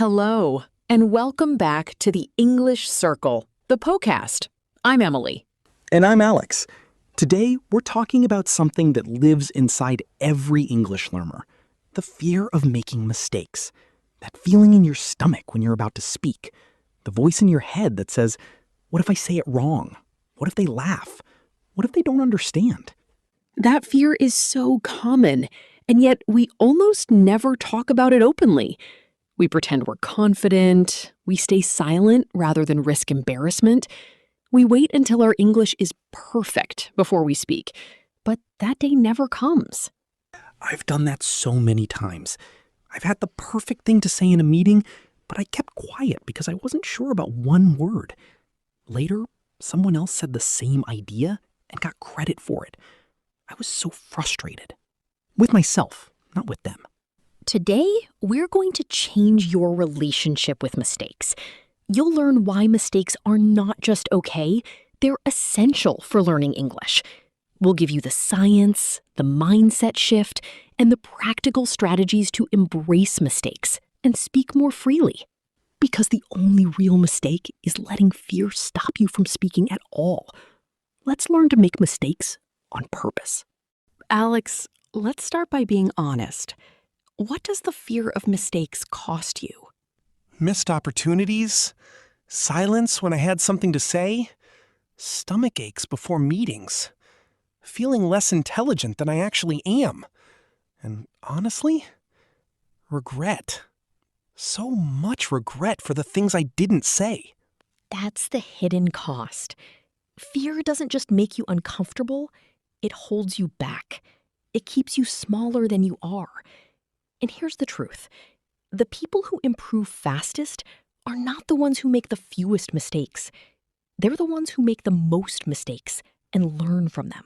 Hello, and welcome back to the English Circle, the podcast. I'm Emily. And I'm Alex. Today, we're talking about something that lives inside every English learner, the fear of making mistakes. That feeling in your stomach when you're about to speak. The voice in your head that says, what if I say it wrong? What if they laugh? What if they don't understand? That fear is so common, and yet we almost never talk about it openly. We pretend we're confident, we stay silent rather than risk embarrassment. We wait until our English is perfect before we speak, but that day never comes. I've done that so many times. I've had the perfect thing to say in a meeting, but I kept quiet because I wasn't sure about one word. Later, someone else said the same idea and got credit for it. I was so frustrated. With myself, not with them. Today, we're going to change your relationship with mistakes. You'll learn why mistakes are not just okay, they're essential for learning English. We'll give you the science, the mindset shift, and the practical strategies to embrace mistakes and speak more freely. Because the only real mistake is letting fear stop you from speaking at all. Let's learn to make mistakes on purpose. Alex, let's start by being honest. What does the fear of mistakes cost you? Missed opportunities, silence when I had something to say, stomach aches before meetings, feeling less intelligent than I actually am, and honestly, regret. So much regret for the things I didn't say. That's the hidden cost. Fear doesn't just make you uncomfortable, it holds you back. It keeps you smaller than you are. And here's the truth. The people who improve fastest are not the ones who make the fewest mistakes. They're the ones who make the most mistakes and learn from them.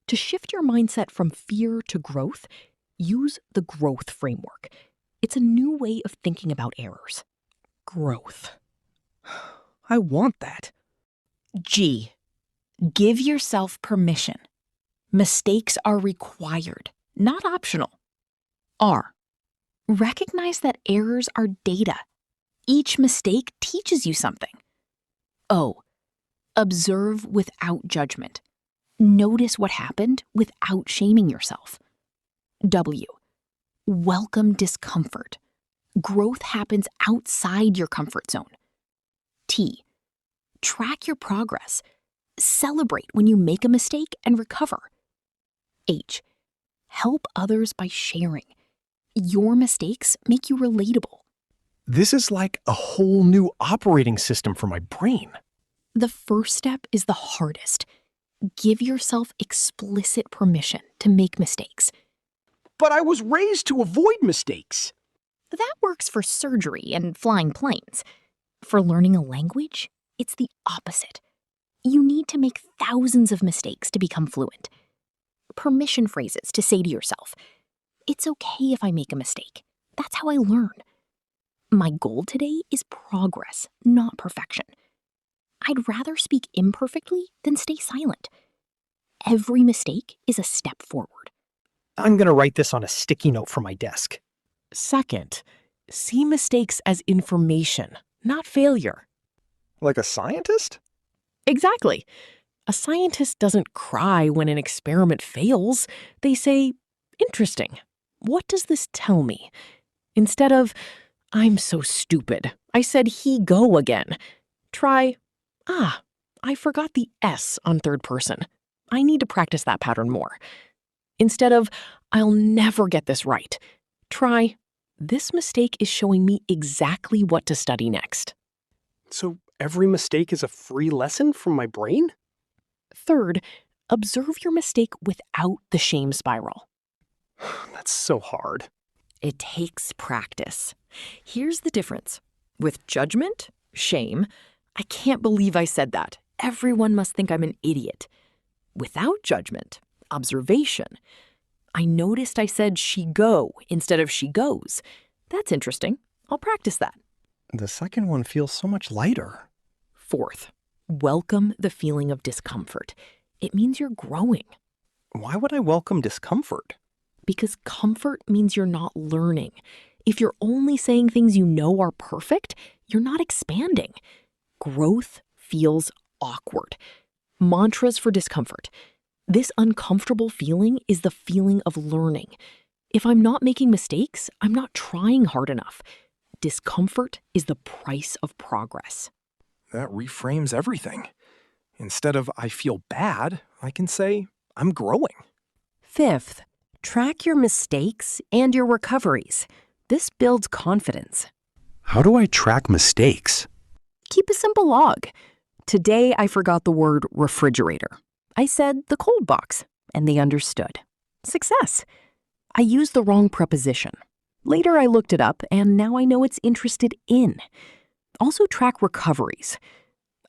To shift your mindset from fear to growth, use the growth framework. It's a new way of thinking about errors. Growth. I want that. G. Give yourself permission. Mistakes are required, not optional. R. Recognize that errors are data. Each mistake teaches you something. O. Observe without judgment. Notice what happened without shaming yourself. W. Welcome discomfort. Growth happens outside your comfort zone. T. Track your progress. Celebrate when you make a mistake and recover. H. Help others by sharing. Your mistakes make you relatable. This is like a whole new operating system for my brain. The first step is the hardest. Give yourself explicit permission to make mistakes. But I was raised to avoid mistakes. That works for surgery and flying planes. For learning a language, it's the opposite. You need to make thousands of mistakes to become fluent. Permission phrases to say to yourself, it's okay if I make a mistake. That's how I learn. My goal today is progress, not perfection. I'd rather speak imperfectly than stay silent. Every mistake is a step forward. I'm going to write this on a sticky note for my desk. Second, see mistakes as information, not failure. Like a scientist? Exactly. A scientist doesn't cry when an experiment fails. They say, interesting. What does this tell me? Instead of, I'm so stupid. I said he go again. Try, I forgot the S on third person. I need to practice that pattern more. Instead of, I'll never get this right. Try, this mistake is showing me exactly what to study next. So every mistake is a free lesson from my brain? Third, observe your mistake without the shame spiral. That's so hard. It takes practice. Here's the difference. With judgment, shame, I can't believe I said that. Everyone must think I'm an idiot. Without judgment, observation, I noticed I said she go instead of she goes. That's interesting. I'll practice that. The second one feels so much lighter. Fourth, welcome the feeling of discomfort. It means you're growing. Why would I welcome discomfort? Because comfort means you're not learning. If you're only saying things you know are perfect, you're not expanding. Growth feels awkward. Mantras for discomfort. This uncomfortable feeling is the feeling of learning. If I'm not making mistakes, I'm not trying hard enough. Discomfort is the price of progress. That reframes everything. Instead of I feel bad, I can say I'm growing. Fifth, track your mistakes and your recoveries. This builds confidence. How do I track mistakes? Keep a simple log. Today I forgot the word refrigerator. I said the cold box, and they understood. Success. I used the wrong preposition. Later I looked it up, and now I know it's interested in. Also track recoveries.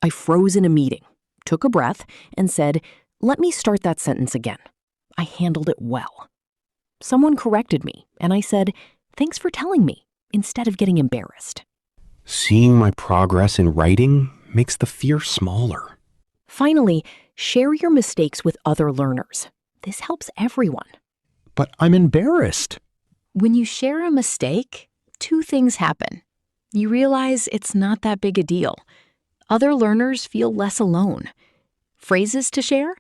I froze in a meeting, took a breath, and said, let me start that sentence again. I handled it well. Someone corrected me, and I said, thanks for telling me, instead of getting embarrassed. Seeing my progress in writing makes the fear smaller. Finally, share your mistakes with other learners. This helps everyone. But I'm embarrassed. When you share a mistake, two things happen. You realize it's not that big a deal. Other learners feel less alone. Phrases to share?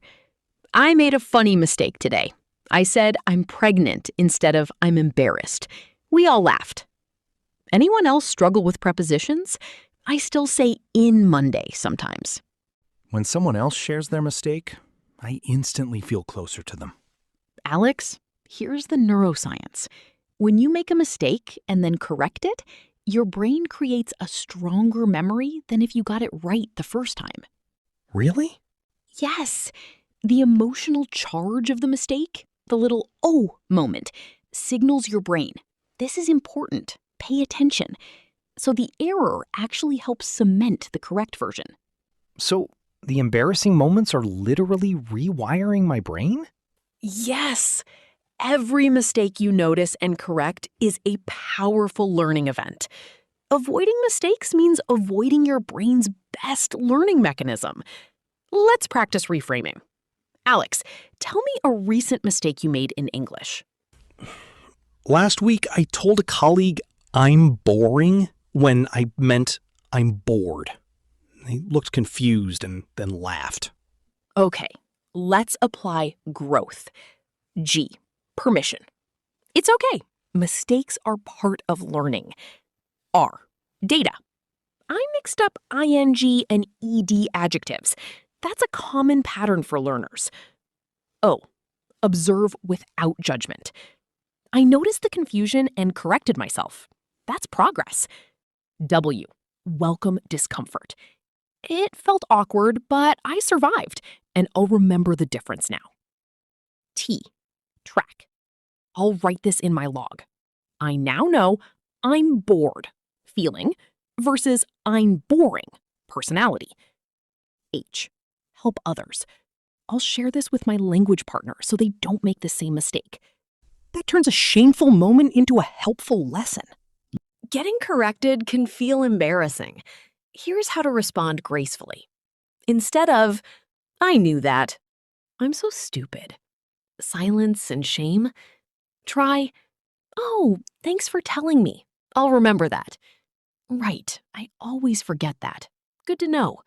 I made a funny mistake today. I said I'm pregnant instead of I'm embarrassed. We all laughed. Anyone else struggle with prepositions? I still say in Monday sometimes. When someone else shares their mistake, I instantly feel closer to them. Alex, here's the neuroscience. When you make a mistake and then correct it, your brain creates a stronger memory than if you got it right the first time. Really? Yes, the emotional charge of the mistake, the little oh moment, signals your brain. This is important. Pay attention. So the error actually helps cement the correct version. So the embarrassing moments are literally rewiring my brain? Yes! Every mistake you notice and correct is a powerful learning event. Avoiding mistakes means avoiding your brain's best learning mechanism. Let's practice reframing. Alex, tell me a recent mistake you made in English. Last week, I told a colleague I'm boring when I meant I'm bored. He looked confused and then laughed. Okay, let's apply growth. G, permission. It's okay. Mistakes are part of learning. R, data. I mixed up ing and ed adjectives. That's a common pattern for learners. O, observe without judgment. I noticed the confusion and corrected myself. That's progress. W, welcome discomfort. It felt awkward, but I survived, and I'll remember the difference now. T, track. I'll write this in my log. I now know I'm bored, feeling, versus I'm boring, personality. H, help others. I'll share this with my language partner so they don't make the same mistake. That turns a shameful moment into a helpful lesson. Getting corrected can feel embarrassing. Here's how to respond gracefully. Instead of, I knew that, I'm so stupid. Silence and shame. Try, oh, thanks for telling me. I'll remember that. Right, I always forget that. Good to know.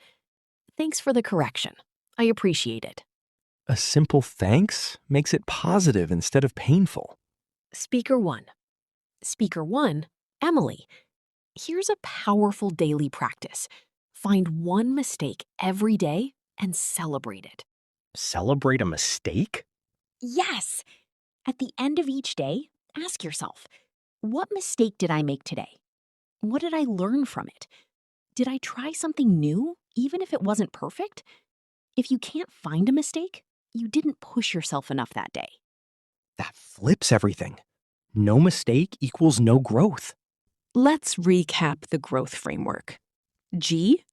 Thanks for the correction. I appreciate it. A simple thanks makes it positive instead of painful. Speaker 1. Speaker 1, Emily. Here's a powerful daily practice. Find one mistake every day and celebrate it. Celebrate a mistake? Yes! At the end of each day, ask yourself, what mistake did I make today? What did I learn from it? Did I try something new, even if it wasn't perfect? If you can't find a mistake, you didn't push yourself enough that day. That flips everything. No mistake equals no growth. Let's recap the growth framework. G,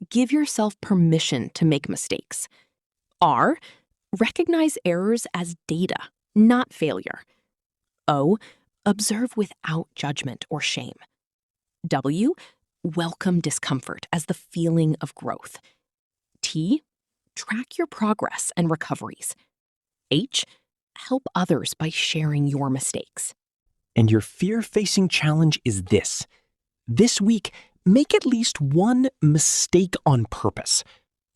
give yourself permission to make mistakes. R, recognize errors as data, not failure. O, observe without judgment or shame. W, welcome discomfort as the feeling of growth. T, track your progress and recoveries. H, help others by sharing your mistakes. And your fear-facing challenge is this. This week, make at least one mistake on purpose.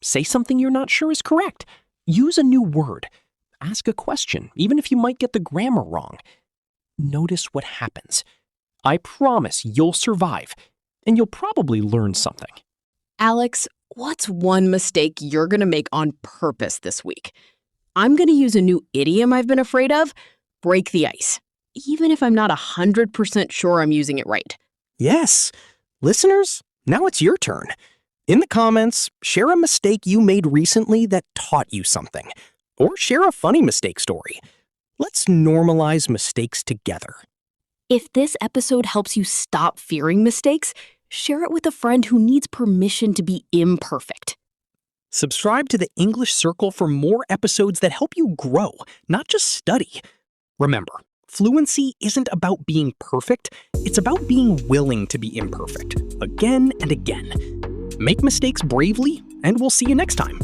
Say something you're not sure is correct. Use a new word. Ask a question, even if you might get the grammar wrong. Notice what happens. I promise you'll survive, and you'll probably learn something. Alex, what's one mistake you're going to make on purpose this week? I'm going to use a new idiom I've been afraid of, break the ice, even if I'm not 100% sure I'm using it right. Yes. Listeners, now it's your turn. In the comments, share a mistake you made recently that taught you something, or share a funny mistake story. Let's normalize mistakes together. If this episode helps you stop fearing mistakes, share it with a friend who needs permission to be imperfect. Subscribe to the English Circle for more episodes that help you grow, not just study. Remember, fluency isn't about being perfect, it's about being willing to be imperfect, again and again. Make mistakes bravely, and we'll see you next time.